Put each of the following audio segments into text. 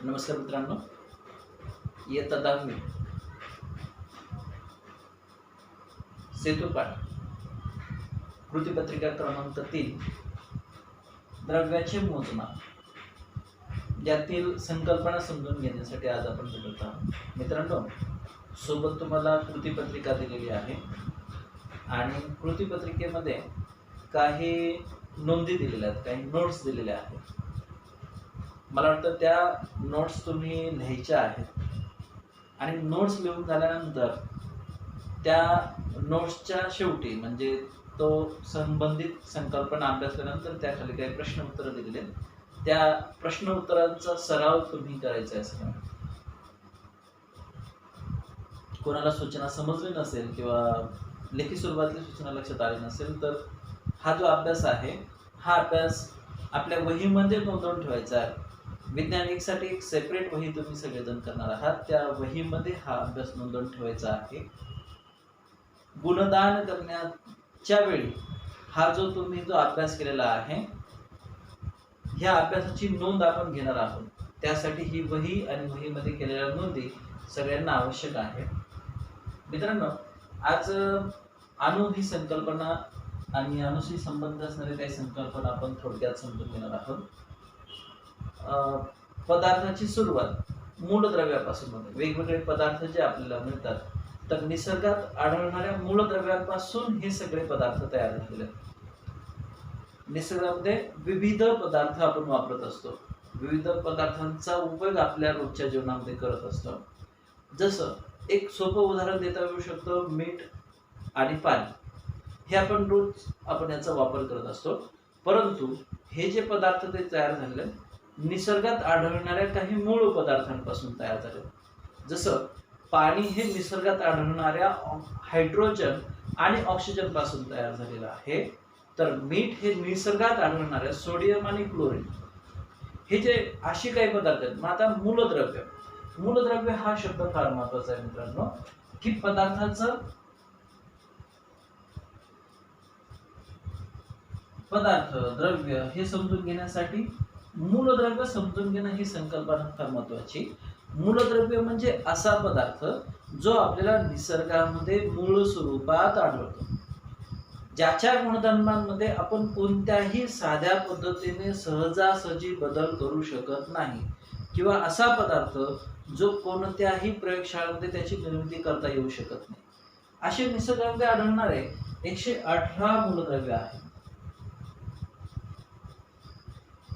नमस्कार मित्रांनो, इयत्ता 10वी सेतूपाठ कृतीपत्रिका क्रमांक 3 द्रव्याचे मोजमाप यातील संकल्पना समजून घेण्यासाठी आज आपण भेटत आहोत. मित्रांनो, सोबत तुम्हाला कृतीपत्रिका दिलेली आहे आणि कृतीपत्रिकेमध्ये काही नोंदी दिलेल्या आहेत, काही नोट्स दिलेल्या आहेत. मला वाटतं त्या नोट्स तुम्ही लिहायच्या आहेत आणि नोट्स लिहून झाल्यानंतर त्या नोट्सच्या शेवटी म्हणजे तो संबंधित संकल्पना अभ्यासल्यानंतर त्याखाली काही प्रश्न उत्तरं दिलेले आहेत. त्या प्रश्न उत्तरांचा सराव तुम्ही करायचा आहे. सगळं कोणाला सूचना समजली नसेल किंवा लेखी स्वरूपातली सूचना लक्षात आली नसेल तर हा जो अभ्यास आहे हा अभ्यास आपल्या वहीमध्ये नोंदवून ठेवायचा आहे. विज्ञान 1 साठी एक सेपरेट वही तुम्ही सगळेजण करणार आहात. त्या वहीमध्ये हा अभ्यास नोंदवून ठेवायचा आहे. गुणदान करण्याच्या वेळी हा जो तुम्ही अभ्यास केलेला आहे ह्या अभ्यासाची नोंद आपण घेणार आहोत. त्यासाठी ही वही आणि वहीमध्ये केलेल्या नोंदी सगळ्यांना आवश्यक आहे. मित्रांनो, आज अणु ही संकल्पना आणि अणुशी संबंध असणारे काही संकल्पना आपण थोडक्यात समजून घेणार आहोत. पदार्थाची सुरुवात मूलद्रव्यापासून होते. वेगवेगळे पदार्थ जे आपल्याला मिळतात तर निसर्गात आढळणाऱ्या मूलद्रव्यांपासून हे सगळे पदार्थ तयार झालेले आहेत. निसर्गामध्ये विविध पदार्थ आपण वापरत असतो. विविध पदार्थांचा उपयोग आपल्या रोजच्या जीवनामध्ये करत असतो. जसं एक सोपं उदाहरण देता येऊ शकतं, मीठ आणि पाणी. हे आपण रोज याचा वापर करत असतो. परंतु हे जे पदार्थ ते तयार झालेले निसर्गात आढळणाऱ्या काही मूळ पदार्थांपासून तयार झाले. जसं पाणी हे निसर्गात आढळणाऱ्या हायड्रोजन आणि ऑक्सिजन पासून तयार झालेलं आहे, तर मीठ हे निसर्गात आढळणाऱ्या सोडियम आणि क्लोरीन हे जे अशी काही पदार्थ आहेत. मग आता मूलद्रव्य हा शब्द फार महत्वाचा आहे मित्रांनो, की पदार्थ द्रव्य हे समजून घेण्यासाठी मूलद्रव्य समजून घेणं ही संकल्पना फार महत्वाची. मूलद्रव्य म्हणजे असा पदार्थ जो आपल्याला निसर्गामध्ये मूळ स्वरूपात आढळतो, ज्याच्या गुणधर्मांमध्ये आपण कोणत्याही साध्या पद्धतीने सहजासहजी बदल करू शकत नाही, किंवा असा पदार्थ जो कोणत्याही प्रयोगशाळेमध्ये त्याची निर्मिती करता येऊ शकत नाही. असे निसर्गामध्ये आढळणारे 118 मूलद्रव्य आहेत.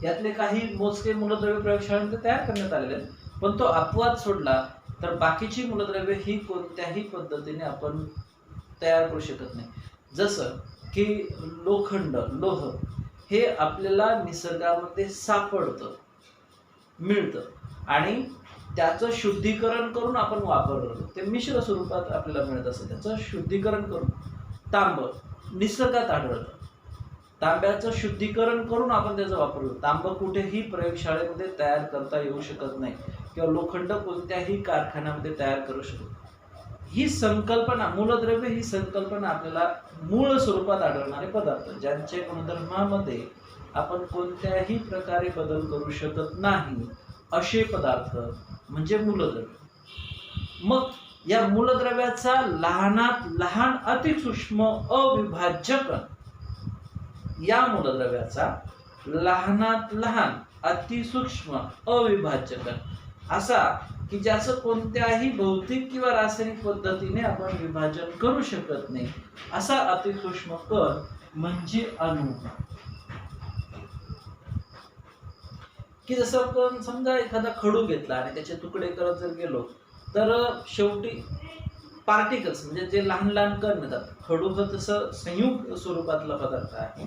यातले काही मोजके मूलद्रव्य प्रयोगशाळेमध्ये तयार करण्यात आलेले आहेत, पण तो अपवाद सोडला तर बाकीची मूलद्रव्य ही कोणत्याही पद्धतीने आपण तयार करू शकत नाही. जसं की लोह हे आपल्याला निसर्गामध्ये सापडतं, मिळतं आणि त्याचं शुद्धीकरण करून आपण वापरतो. ते मिश्र स्वरूपात आपल्याला मिळत असतं. त्याचं शुद्धीकरण करून तांब निसर्गात आढळतं. तांब्याचं शुद्धीकरण करून आपण त्याचा वापर करतो. तांब कुठेही प्रयोगशाळेमध्ये तयार करता येऊ शकत नाही किंवा लोखंड कोणत्याही कारखान्यामध्ये तयार करू शकतो. ही संकल्पना मूलद्रव्य ही संकल्पना आपल्याला मूळ स्वरूपात आढळणारे पदार्थ ज्यांचे गुणधर्मामध्ये आपण कोणत्याही प्रकारे बदल करू शकत नाही असे पदार्थ म्हणजे मूलद्रव्य. मग या मूलद्रव्याचा लहानात लहान अतिसूक्ष्म अविभाज्य कण, या मूलद्रव्याचा लहानात लहान अतिसूक्ष्म अविभाज्य कण असा की ज्याचं कोणत्याही भौतिक किंवा रासायनिक पद्धतीने आपण विभाजन करू शकत नाही, असा अतिसूक्ष्म कण म्हणजे अणु. की जसं आपण समजा एखादा खडू घेतला आणि त्याचे तुकडे करत जर गेलो तर शेवटी पार्टिकल्स म्हणजे जे लहान लहान कण मिळतात. खडू हा तसं संयुग स्वरूपातला पदार्थ आहे.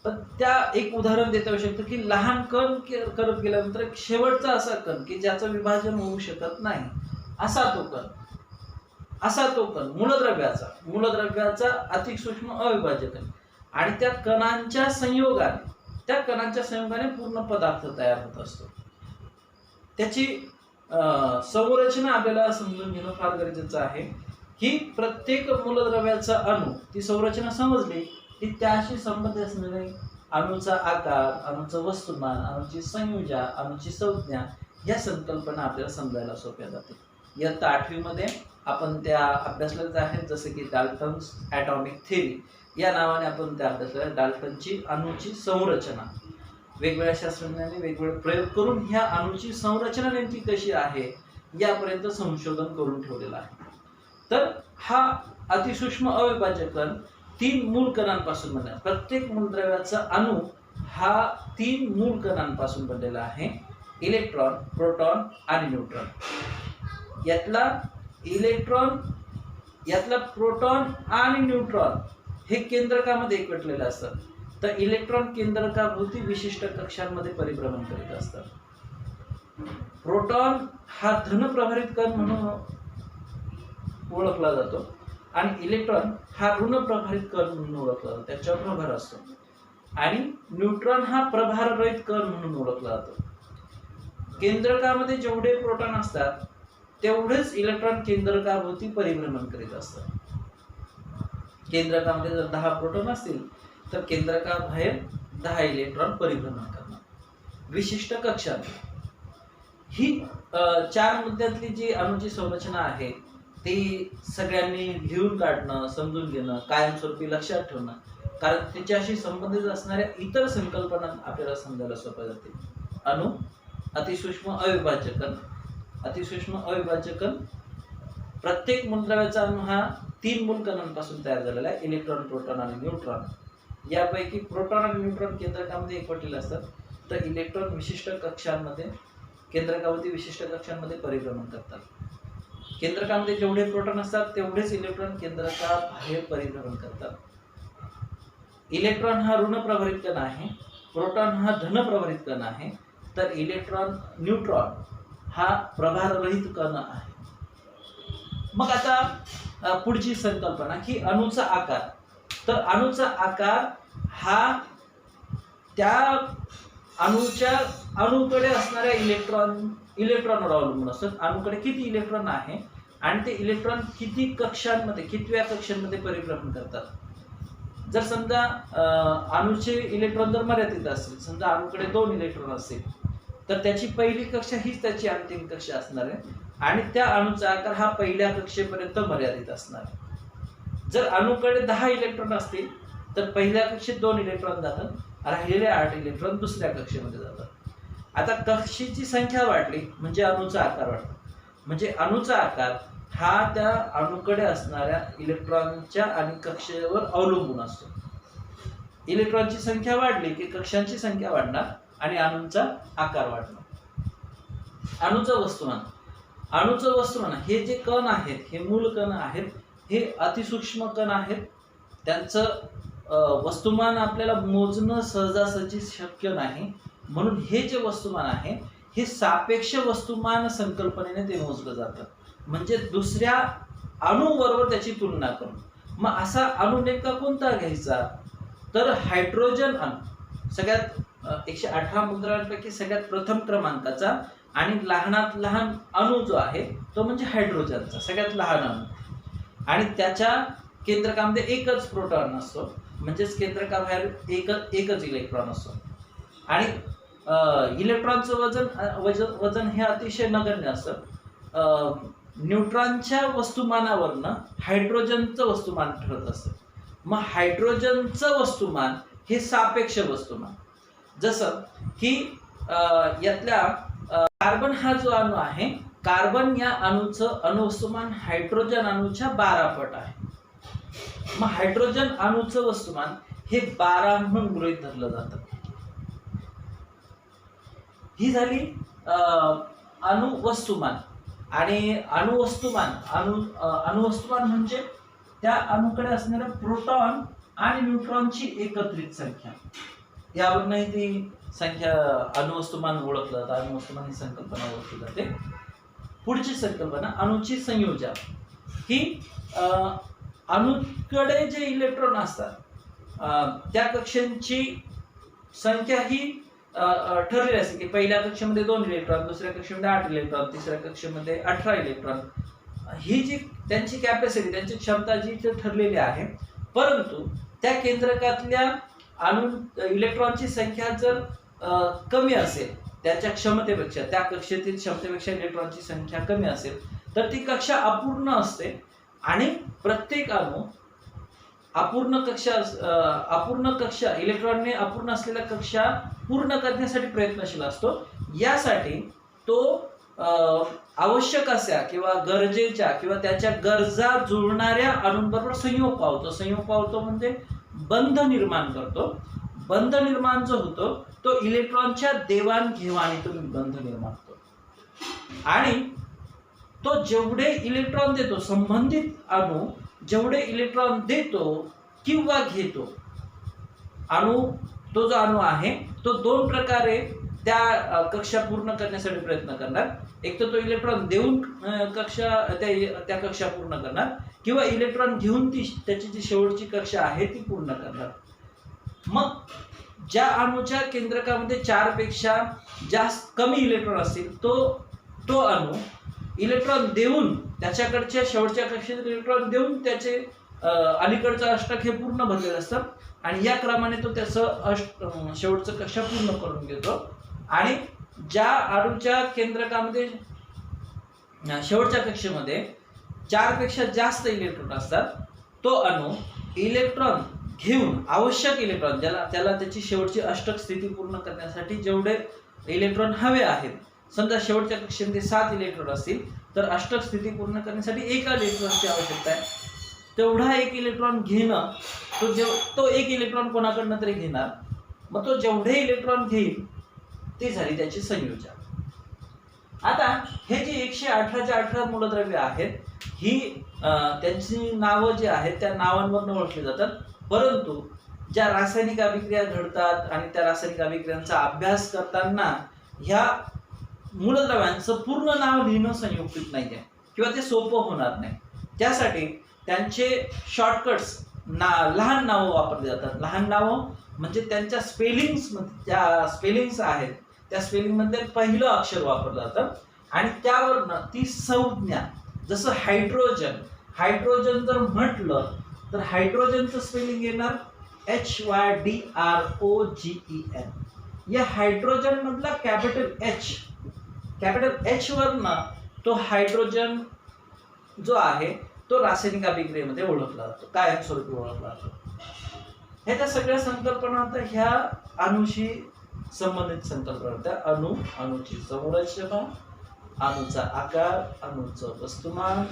पण त्या एक उदाहरण देता येऊ शकतं की लहान कण करत गेल्यानंतर एक शेवटचा असा कण की ज्याचं विभाजन होऊ शकत नाही, असा तो कण मूलद्रव्याचा अतिसूक्ष्म अविभाज्य कण. आणि त्या कणांच्या संयोगाने पूर्ण पदार्थ तयार होत असतो. त्याची संरचना आपल्याला समजून घेणं फार गरजेचं आहे. की प्रत्येक मूलद्रव्याचा अणू ती संरचना समजली की त्याशी संबंधित असणारे अणूचा आकार, अणूचं वस्तुमान, अणूची संयोजा, अणूची संज्ञा या संकल्पना आपल्याला समजायला सोप्या जातील। इयत्ता 8वी मध्ये आपण त्या अभ्यासलेल्या आहेत, जसे की डाल्टन्स ॲटॉमिक थेअरी या नावाने आपण त्या अभ्यासलेल्या डाल्टनची अणूची संरचना, वेगवेगळ्या शास्त्रज्ञांनी वेगवेगळे प्रयोग करून ह्या अणूची संरचना नेमकी कशी आहे यापर्यंत संशोधन करून ठेवलेलं आहे। तर हा अतिसूक्ष्म अविभाज्य कण 3 मूळ कणांपासून बनला। प्रत्येक मूलद्रव्याचा अणू हा 3 मूळ कणांपासून बनलेला आहे, इलेक्ट्रॉन, प्रोटॉन आणि न्यूट्रॉन। यातला प्रोटॉन आणि न्यूट्रॉन हे केंद्रकामध्ये एकवटलेले असतात, तर इलेक्ट्रॉन केंद्रकाभोवती विशिष्ट कक्षांमध्ये परिभ्रमण करीत असतात। प्रोटॉन हा धनप्रभारित कण म्हणून ओळखला जातो आणि इलेक्ट्रॉन हा ऋणप्रभारित कण म्हणून ओळखला जातो, त्याच्यावर प्रभार असतो। आणि न्यूट्रॉन हा प्रभाररहित कण म्हणून ओळखला जातो। केंद्रकामध्ये जेवढे प्रोटॉन असतात तेवढेच इलेक्ट्रॉन केंद्रकाभोवती परिभ्रमण करीत असतात। केंद्रकामध्ये जर 10 प्रोटॉन असतील तर केंद्रकाबाहेर 10 इलेक्ट्रॉन परिभ्रमण करणार विशिष्ट कक्षात। ही 4 मुद्द्यातली जी अणूची संरचना आहे ती सगळ्यांनी लिहून काढणं, समजून घेणं, कायमस्वरूपी लक्षात ठेवणं, कारण त्याच्याशी संबंधित असणाऱ्या इतर संकल्पना आपल्याला समजायला सोप्या जातील। अणू, अतिसूक्ष्म अविभाज्य कण, अतिसूक्ष्म अविभाज्य कण, प्रत्येक मूलद्रव्याचा अणू हा 3 मूल कणांपासून तयार झालेला आहे, इलेक्ट्रॉन, प्रोटॉन आणि न्यूट्रॉन। यापैकी प्रोटॉन आणि न्यूट्रॉन केंद्रकामध्ये एकवटलेले असतात, तर इलेक्ट्रॉन विशिष्ट कक्षांमध्ये केंद्रकाभोवती विशिष्ट कक्षांमध्ये परिभ्रमण करतात। केंद्रकामध्ये जेवढे प्रोटॉन असतात तेवढेच इलेक्ट्रॉन केंद्रकाबाहेर परिभ्रमण करतात। इलेक्ट्रॉन हा ऋणप्रभारित कण आहे, प्रोटॉन हा धनप्रभारित कण आहे, तर न्यूट्रॉन हा प्रभाररहित कण आहे। मग आता पुढची संकल्पना की अणूचा आकार। तर अणूचा आकार हा त्या अणूकडे असणाऱ्या इलेक्ट्रॉनवर अवलंबून असतो। अणूकडे किती इलेक्ट्रॉन आहे आणि ते इलेक्ट्रॉन कितव्या कक्षांमध्ये परिभ्रमण करतात। जर समजा अणूचे इलेक्ट्रॉन जर मर्यादित असतील, समजा अणूकडे 2 इलेक्ट्रॉन असतील, तर त्याची पहिली कक्षा हीच त्याची अंतिम कक्षा असणार आहे आणि त्या अणूचा आकार हा पहिल्या कक्षेपर्यंत मर्यादित असणार आहे। जर अणूकडे 10 इलेक्ट्रॉन असतील तर पहिल्या कक्षेत 2 इलेक्ट्रॉन जातात, राहिलेले 8 इलेक्ट्रॉन दुसऱ्या कक्षेमध्ये जातात। आता कक्षेची संख्या वाढली म्हणजे अणूचा आकार वाढतो, म्हणजे अणूचा आकार हा त्या अणूकडे असणाऱ्या इलेक्ट्रॉनच्या आणि कक्षेवर अवलंबून असतो। इलेक्ट्रॉनची संख्या वाढली की कक्षांची संख्या वाढणार आणि अणूंचा आकार वाढणार। अणूचं वस्तुमान हे जे कण आहेत, हे मूल कण आहेत, हे अतिसूक्ष्म कण आहेत। त्यांचं वस्तुमान आपल्याला मोजणं सहजासहजी शक्य नाही, म्हणून हे जे वस्तुमान आहे हे सापेक्ष वस्तुमान संकल्पनेने ते मोजलं जातं, म्हणजे दुसऱ्या अणूबरोबर त्याची तुलना करून। मग असा अणू नेमका कोणता घ्यायचा, तर हायड्रोजन अणू सगळ्यात 118 मूलद्रव्यांपैकी सगळ्यात प्रथम क्रमांकाचा आणि लहानात लहान अणू जो आहे तो म्हणजे हायड्रोजनचा सगळ्यात लहान अणू, आणि त्याच्या केंद्रकामध्ये एकच प्रोटॉन असतो, म्हणजेच केंद्रकाबाहेर एकच इलेक्ट्रॉन असतो। आणि इलेक्ट्रॉनचं वजन हे अतिशय नगण्य असतं। न्यूट्रॉनच्या वस्तुमानावरनं हायड्रोजनचं वस्तुमान ठरत असतं। मग हायड्रोजनचं वस्तुमान हे सापेक्ष वस्तुमान, जसं की यातल्या कार्बन हा जो अणू आहे, कार्बन या अणूचं अणुवस्तुमान हायड्रोजन अणूच्या 12 पट आहे। मग हायड्रोजन अणूचं वस्तुमान हे 12 म्हणून गृहीत धरलं जातं। ही झाली अणुवस्तुमान। आणि अणुवस्तुमान म्हणजे त्या अणूकडे असणाऱ्या प्रोटॉन आणि न्यूट्रॉनची एकत्रित संख्या, यावरनही ती संख्या अणुवस्तुमान ओळखलं जातं। अणुवस्तुमान ही संकल्पना ओळखली जाते। पुढची संकल्पना अणूची संयोजा, की अणूकडे जे इलेक्ट्रॉन असतात त्या कक्षांची संख्या ही ठरलेली असते, की पहिल्या कक्षेमध्ये 2 इलेक्ट्रॉन, दुसऱ्या कक्षेमध्ये 8 इलेक्ट्रॉन, तिसऱ्या कक्षेमध्ये 18 इलेक्ट्रॉन। ही जी त्यांची कॅपॅसिटी, त्यांची क्षमता जी ठरलेली आहे, परंतु त्या केंद्रकातल्या इलेक्ट्रॉनची संख्या जर कमी असेल त्याच्या क्षमतेपेक्षा, त्या कक्षेतील क्षमतेपेक्षा इलेक्ट्रॉनची संख्या कमी असेल तर ती कक्षा अपूर्ण असते आणि प्रत्येक अणू अपूर्ण कक्षा इलेक्ट्रॉनने अपूर्ण असलेल्या कक्षा पूर्ण करण्यासाठी प्रयत्नशील असतो. यासाठी तो आवश्यक अशा किंवा गरजेच्या किंवा त्याच्या गरजा जुळणाऱ्या अणूंबरोबर संयोग पावतो म्हणजे बंध निर्माण करतो. बंध निर्माण जो होतो तो इलेक्ट्रॉनच्या देवाणघेवाणीतून बंध निर्माण होतो आणि तो जेवढे इलेक्ट्रॉन देतो, संबंधित अणू जेवढे इलेक्ट्रॉन देतो किंवा घेतो, तो जो अणू आहे तो दोन प्रकारे त्या कक्षा पूर्ण करण्यासाठी प्रयत्न करणार. एक तर तो इलेक्ट्रॉन देऊन त्या कक्षा पूर्ण करणार किंवा इलेक्ट्रॉन घेऊन त्याची जी शेवटची कक्षा आहे ती पूर्ण करणार. मग ज्या अणूच्या केंद्रकामध्ये 4 पेक्षा जास्त कमी इलेक्ट्रॉन असतील तो अणू इलेक्ट्रॉन देऊन त्याच्याकडच्या शेवटच्या कक्षेत इलेक्ट्रॉन देऊन त्याचे अलीकडचं अष्टक हे पूर्ण भरलेलं असतं आणि या क्रमाने तो त्याचं शेवटचं कक्षा पूर्ण करून घेतो. आणि ज्या अणूच्या केंद्रकामध्ये शेवटच्या कक्षेमध्ये 4 पेक्षा जास्त इलेक्ट्रॉन असतात तो अणू इलेक्ट्रॉन घेऊन आवश्यक इलेक्ट्रॉन त्याला त्याची शेवटची अष्टक स्थिती पूर्ण करण्यासाठी जेवढे इलेक्ट्रॉन हवे आहेत, समजा शेवटच्या कक्षेमध्ये 7 इलेक्ट्रॉन असतील तर अष्टक स्थिती पूर्ण करण्यासाठी 1 इलेक्ट्रॉनची आवश्यकता आहे. तेवढा 1 इलेक्ट्रॉन घेणं, तो 1 इलेक्ट्रॉन कोणाकडनं तरी घेणार. मग तो जेवढे इलेक्ट्रॉन घेईल ती झाली त्याची संयोजन. आता हे जे 118च्या 18 मूलद्रव्य आहेत ही त्यांची नावं जी आहेत त्या नावांवरून ओळखली जातात. परंतु ज्या रासायनिक अभिक्रिया घडतात आणि त्या रासायनिक अभिक्रियांचा अभ्यास करताना ह्या मूलद्रव्यांचं पूर्ण नाव लिहिणं संयुक्तिक नाही आहे किंवा ते सोपं होणार नाही. त्यासाठी त्यांचे शॉर्टकट्स लहान नावं वापरली जातात. लहान नावं म्हणजे त्यांच्या ज्या स्पेलिंग्स आहेत त्या स्पेलिंगमध्ये पहिलं अक्षर वापरलं जातं आणि त्यावरनं ती संज्ञा, जसं हायड्रोजन जर म्हटलं तर हायड्रोजनचं स्पेलिंग येणार HYDROGEN. या हायड्रोजन मधला कॅपिटल एच वरनं तो हायड्रोजन जो आहे तो रासायनिक अभिक्रियेमध्ये ओळखला जातो, कायमस्वरूपी ओळखला जातो. ह्याच्या सगळ्या संकल्पना होत्या ह्या अणूशी संबंधित संकल्पना होत्या. अणूची संरचना, अणूचा आकार, अणूचं वस्तुमान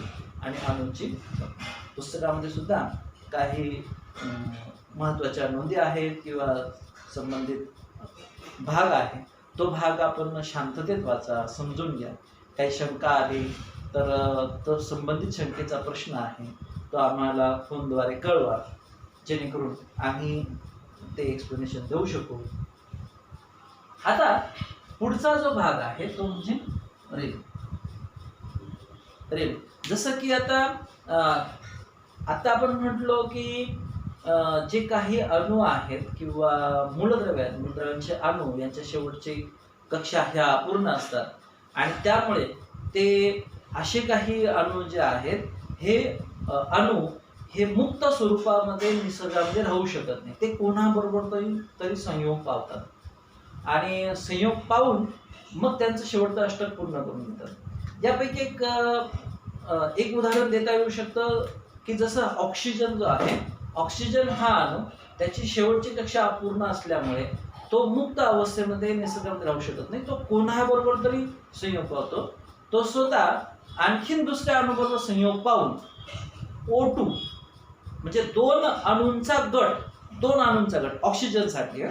आणि अणूची. पुस्तकामध्ये सुद्धा काही महत्त्वाच्या नोंदी आहेत किंवा संबंधित भाग आहे. तो भाग आपण शांततेत वाचा, समजून घ्या. काही शंका आली तर तो संबंधित शंकेचा प्रश्न आहे तो आम्हाला फोनद्वारे कळवा, जेणेकरून आम्ही ते एक्सप्लेनेशन देऊ शकू. आता पुढचा जो भाग आहे तो म्हणजे रेणू. जसं की आता आपण म्हटलो की जे काही अणू आहेत किंवा मूलद्रव्यांचे अणू यांच्या शेवटची कक्षा ह्या अपूर्ण असतात आणि त्यामुळे ते असे काही अणू जे आहेत हे अणू हे मुक्त स्वरूपामध्ये निसर्गामध्ये राहू शकत नाही. ते कोणाबरोबर तरी संयोग पावतात आणि संयोग पाहून मग त्यांचं शेवटचं अष्टक पूर्ण करून घेतात. यापैकी एक उदाहरण देता येऊ शकतं की जसं ऑक्सिजन जो आहे, ऑक्सिजन हा अणू त्याची शेवटची कक्षा अपूर्ण असल्यामुळे तो मुक्त अवस्थेमध्ये निसर्गामध्ये राहू शकत नाही. तो कोणाबरोबर तरी संयोग पावतो. तो स्वतः आणखीन दुसऱ्या अणूबरोबर संयोग पाहून O2 म्हणजे 2 अणूंचा गट ऑक्सिजनसाठी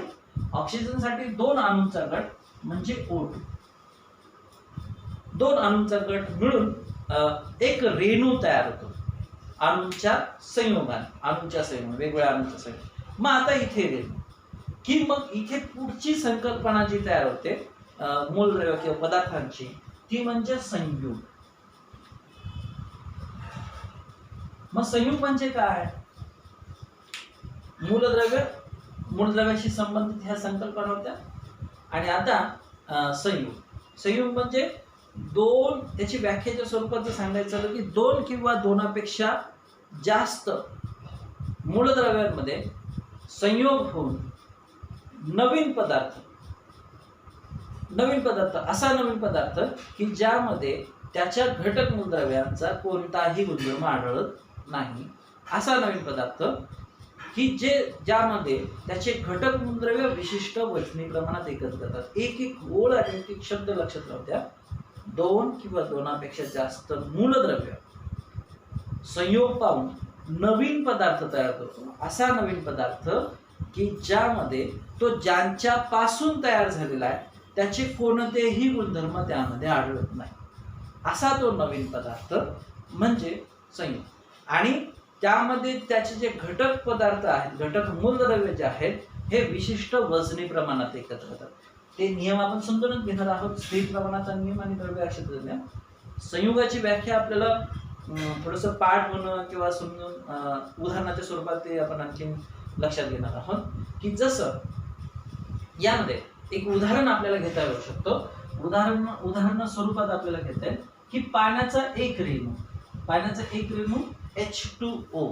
2 अणूंचा गट म्हणजे O2. 2 अणूंचा गट मिळून एक रेणू तयार होतो अणूंच्या संयोगाने, वेगवेगळ्या अणूंच्या संयोग. मग आता इथे रेणू की मग इथे पुढची संकल्पना जी तयार होते मूलद्रव्य किंवा पदार्थांची ती म्हणजे संयुग. मग संयुग म्हणजे काय? मूलद्रव्याशी संबंधित ह्या संकल्पना होत्या. आणि आता संयुग म्हणजे 2, त्याची व्याख्याच्या स्वरूपात जर सांगायचं झालं की 2 किंवा 2पेक्षा जास्त मूलद्रव्यांमध्ये संयोग होऊन नवीन पदार्थ असा नवीन पदार्थ की ज्यामध्ये त्याच्या घटक मूलद्रव्यांचा कोणताही गुणधर्म आढळत नाही, असा नवीन पदार्थ की ज्यामध्ये त्याचे घटक मूलद्रव्य विशिष्ट वजनी प्रमाणात एकत्र करतात. एक एक ओळ आणि एक एक शब्द लक्षात राहू द्या. 2 किंवा 2पेक्षा जास्त मूलद्रव्य संयोग पाहून नवीन पदार्थ तयार करतो. असा नवीन पदार्थ की ज्यामध्ये तो ज्यांच्या पासून तयार झालेला आहे त्याचे कोणतेही गुणधर्म त्यामध्ये आढळत नाही, असा तो नवीन पदार्थ म्हणजे संयोग. आणि त्यामध्ये त्याचे जे घटक पदार्थ आहेत, घटक मूलद्रव्य जे आहेत, हे विशिष्ट वजनी प्रमाणात एकत्र होतात. ते नियम आपण समजूनच घेणार आहोत. स्थिर प्रमाणाचा नियम आणि द्रव्य अक्षरज्ञ. संयोगाची व्याख्या आपल्याला थोडंसं पाठ म्हणून किंवा समजून उदाहरणाच्या स्वरूपात ते आपण आणखी लक्षात घेणार आहोत. की जसं यामध्ये एक उदाहरण आपल्याला घेता येऊ शकतो. उदाहरण स्वरूपात आपल्याला घेता येईल की पाण्याचा एक रेणू H2O,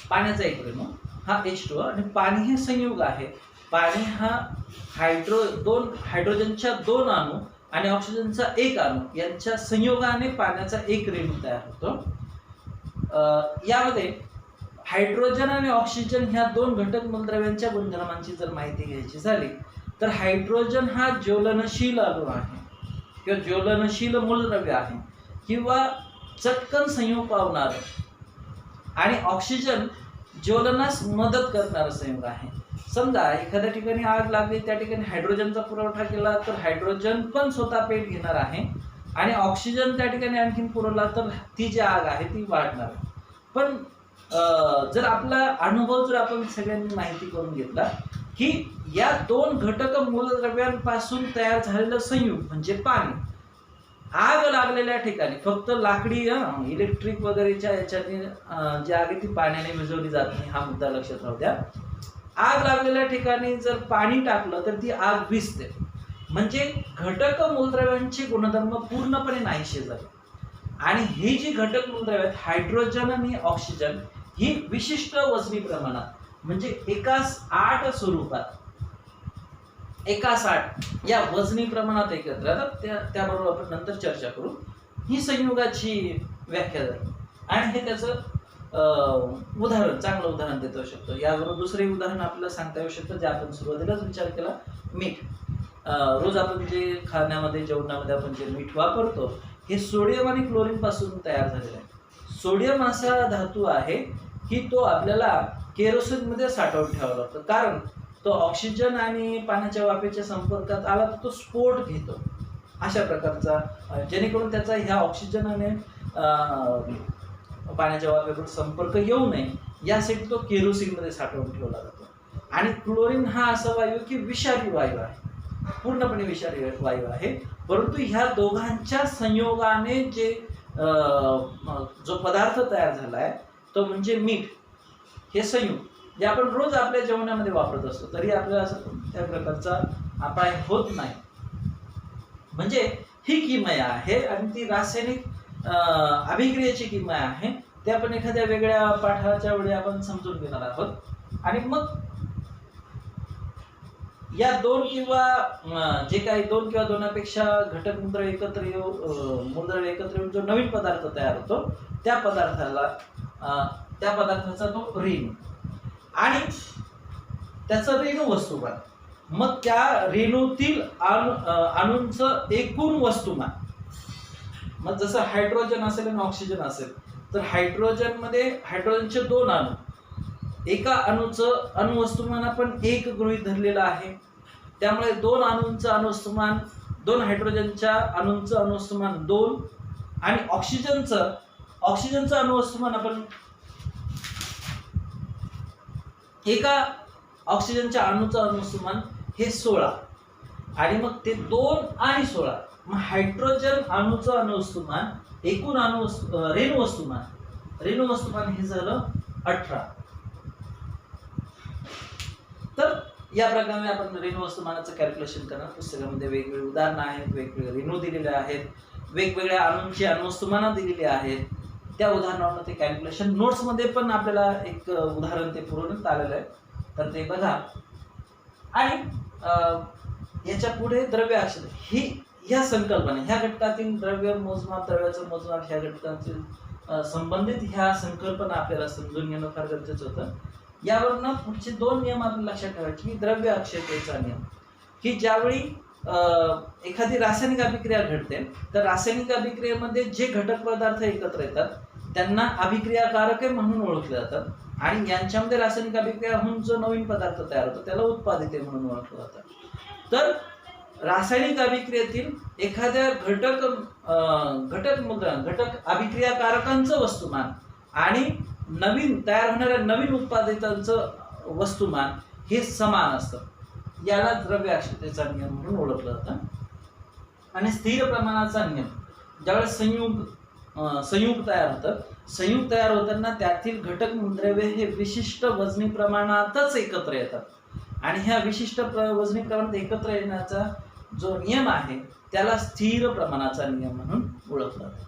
पाण्याचा एक रेणू हा H2O आणि पाणी हे संयुग आहे. पाणी हा दोन हायड्रोजनच्या 2 अणू आणि ऑक्सिजनचा 1 अणू यांच्या संयोगाने पाण्याचा एक रेणू तयार होतो. यामध्ये हायड्रोजन आणि ऑक्सिजन ह्या 2 घटक मूलद्रव्यांच्या गुणधर्मांची जर माहिती घ्यायची झाली तर हायड्रोजन हा ज्वलनशील अणू आहे किंवा ज्वलनशील मूलद्रव्य आहे किंवा चटकन संयोग पावणार, आणि ऑक्सिजन ज्वलनास मदत करणारा संयोग आहे. समजा एखाद्या ठिकाणी आग लागली, त्या ठिकाणी हायड्रोजनचा पुरवठा केला तर हायड्रोजन पण स्वतः पेट घेणार आहे आणि ऑक्सिजन त्या ठिकाणी आणखीन पुरवला तर ती जी आग आहे ती वाढणार. पण जर आपला अनुभव जर आपण सगळ्यांनी माहिती करून घेतला की या 2 घटक मूलद्रव्यांपासून तयार झालेलं संयुग म्हणजे पाणी, आग लागलेल्या ठिकाणी फक्त लाकडी इलेक्ट्रिक वगैरेच्या याच्याने जी आग आहे ती पाण्याने विझवली जात नाही, हा मुद्दा लक्षात राहू द्या. आग लागलेल्या ठिकाणी जर पाणी टाकलं तर ती आग विझते, म्हणजे घटक मूलद्रव्यांचे गुणधर्म पूर्णपणे नाहीसे झाले. आणि ही जी घटक मूलद्रव्य आहेत हायड्रोजन आणि ऑक्सिजन ही विशिष्ट वजनी प्रमाणात म्हणजे 1:8 स्वरूपात 1:8 या वजनी प्रमाणात एकत्र येतात. त्याबरोबर आपण नंतर चर्चा करू. ही संयोगाची व्याख्या झाली आणि हे त्याचं चांगलं उदाहरण देता येऊ शकतो. याबरोबर दुसरे उदाहरण आपल्याला सांगता येऊ शकतं जे आपण सुरुवातीलाच विचार केला, मीठ. रोज आपण जे खाण्यामध्ये जेवणामध्ये आपण जे मीठ वापरतो हे सोडियम आणि क्लोरीन पासून तयार झालेलं आहे. सोडियम असा धातू आहे की तो आपल्याला केरोसिन मध्ये साठवून ठेवावा लागतो, कारण तो ऑक्सिजन आणि पाण्याच्या वाफेच्या संपर्कात आला तर तो स्फोट घेतो. अशा प्रकारचा जेणेकरून त्याचा ह्या ऑक्सिजन आणि पाण्याच्या वाफेवर संपर्क येऊ नये यासाठी तो केरोसिन मध्ये साठवून ठेवला जातो. आणि क्लोरीन हा असा वायू की विषारी वायू आहे, पूर्णपणे विषारी वायू आहे. परंतु ह्या दोघांच्या संयोगाने जो पदार्थ तयार झाला आहे तो म्हणजे मीठ हे संयुग जे आपण रोज आपल्या जेवणामध्ये वापरत असतो, तरी आपल्याला असं कोणत्या प्रकारचा अपाय होत नाही. म्हणजे ही किमया आहे आणि ती रासायनिक अभिक्रियेची किमया आहे. ते आपण एखाद्या वेगळ्या पाठाच्या वेळी आपण समजून घेणार आहोत. आणि मग या 2 किंवा जे काही 2 किंवा 2पेक्षा घटक मूलद्रव्य एकत्र येऊन जो नवीन पदार्थ तयार होतो त्या पदार्थाचा तो रेणू आणि त्याचं रेणू वस्तुमान. मग त्या रेणूतील अणूंचं एकूण वस्तुमान, मग जसं हायड्रोजन असेल आणि ऑक्सिजन असेल तर हायड्रोजनचे 2 अणू, एका अणूचं अणुवस्तुमान आपण 1 गृहीत धरलेलं आहे. त्यामुळे 2 अणूंचं अणुवस्तुमान, 2 हायड्रोजनच्या अणूंचं अणुवस्तुमान 2 आणि ऑक्सिजनचं अणुवस्तुमान आपण एका ऑक्सिजनच्या अणूचं अणुवस्तुमान हे 16 आणि मग ते 2 आणि 16 मग हायड्रोजन अणूचं अणुवस्तुमान एकूण रेणू वस्तुमान हे झालं 18. तर या प्रकारे आपण रेणू वस्तुमानाचं कॅल्क्युलेशन करणार. पुस्तकामध्ये वेगवेगळे उदाहरणं आहेत, वेगवेगळे रेणू दिलेले आहेत, वेगवेगळ्या अणूंची अणुवस्तुमानं दिलेली आहेत. त्या उदाहरणावर ते कॅल्क्युलेशन नोट्समध्ये पण आपल्याला एक उदाहरण ते पुरवण्यात आलेलं आहे, तर ते बघा. आणि याच्या पुढे द्रव्य अक्षर ही ह्या संकल्पना, ह्या घटकातील द्रव्य मोजमाप, द्रव्याचं मोजमाप, ह्या घटकातील संबंधित ह्या संकल्पना आपल्याला समजून घेणं फार गरजेचं होतं. यावरनं पुढचे 2 नियम आपल्याला लक्षात ठेवायचे की द्रव्य अक्षयतेचा नियम, की ज्यावेळी एखादी रासायनिक अभिक्रिया घडते तर रासायनिक अभिक्रियेमध्ये जे घटक पदार्थ एकत्र येतात त्यांना अभिक्रियाकारके म्हणून ओळखले जातात, आणि यांच्यामध्ये रासायनिक अभिक्रिया होऊन जो नवीन पदार्थ तयार होतो त्याला उत्पादिते म्हणून ओळखलं जातं. तर रासायनिक अभिक्रियेतील एखाद्या घटक अभिक्रियाकारकांचं वस्तुमान आणि नवीन तयार होणाऱ्या नवीन उत्पादितांचं वस्तुमान हे समान असतं. याला द्रव्य अक्षयतेचा नियम म्हणून ओळखलं जातं. आणि स्थिर प्रमाणाचा नियम, ज्यावेळेस संयुग तयार होतं, संयुग तयार होताना त्यातील घटक द्रव्य हे विशिष्ट वजनी प्रमाणातच एकत्र येतात, आणि ह्या विशिष्ट वजनी प्रमाणात एकत्र येण्याचा जो नियम आहे त्याला स्थिर प्रमाणाचा नियम म्हणून ओळखला जातो.